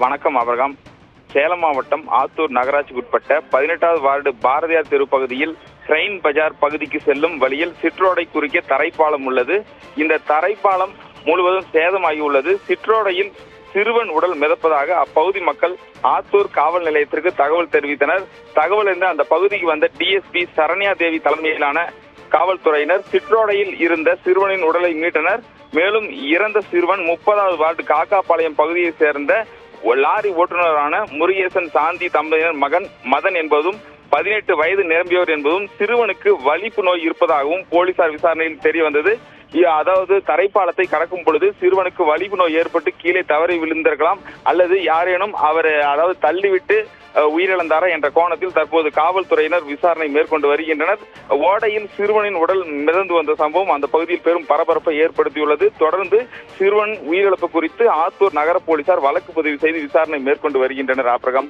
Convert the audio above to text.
வணக்கம் அபரகாம். சேலம் மாவட்டம் ஆத்தூர் நகராட்சிக்குட்பட்ட 18வது வார்டு பாரதியார் தெரு பகுதியில் கிரைன் பஜார் பகுதிக்கு செல்லும் வழியில் சிற்றோடை குறுக்கே தரைப்பாலம் உள்ளது. இந்த தரைப்பாலம் முழுவதும் சேதமாகியுள்ளது. சிற்றோடையில் சிறுவன் உடல் மிதப்பதாக அப்பகுதி மக்கள் ஆத்தூர் காவல் நிலையத்திற்கு தகவல் தெரிவித்தனர். தகவல் அறிந்த அந்த பகுதிக்கு வந்த டிஎஸ்பி சரண்யா தேவி தலைமையிலான காவல்துறையினர் சிற்றோடையில் இருந்த சிறுவனின் உடலை மீட்டனர். மேலும் இறந்த சிறுவன் 30வது வார்டு காக்காபாளையம் பகுதியை சேர்ந்த லாரி ஓட்டுநரான முருகேசன் சாந்தி தம்பதியினர் மகன் மதன் என்பதும் 18 வயது நிரம்பியவர் என்பதும் சிறுவனுக்கு வலிப்பு நோய் இருப்பதாகவும் போலீசார் விசாரணையில் தெரிய வந்தது. அதாவது தரைப்பாலத்தை கடக்கும் பொழுது சிறுவனுக்கு வலிப்பு நோய் ஏற்பட்டு கீழே தவறி விழுந்திருக்கலாம் அல்லது யாரேனும் அவர் தள்ளிவிட்டு உயிரிழந்தாரா என்ற கோணத்தில் தற்போது காவல்துறையினர் விசாரணை மேற்கொண்டு வருகின்றனர். ஓடையில் சிறுவனின் உடல் மிதந்து வந்த சம்பவம் அந்த பகுதியில் பெரும் பரபரப்பை ஏற்படுத்தியுள்ளது. தொடர்ந்து சிறுவன் உயிரிழப்பு குறித்து ஆத்தூர் நகர போலீசார் வழக்கு பதிவு செய்து விசாரணை மேற்கொண்டு வருகின்றனர். ஆப்ரகம்.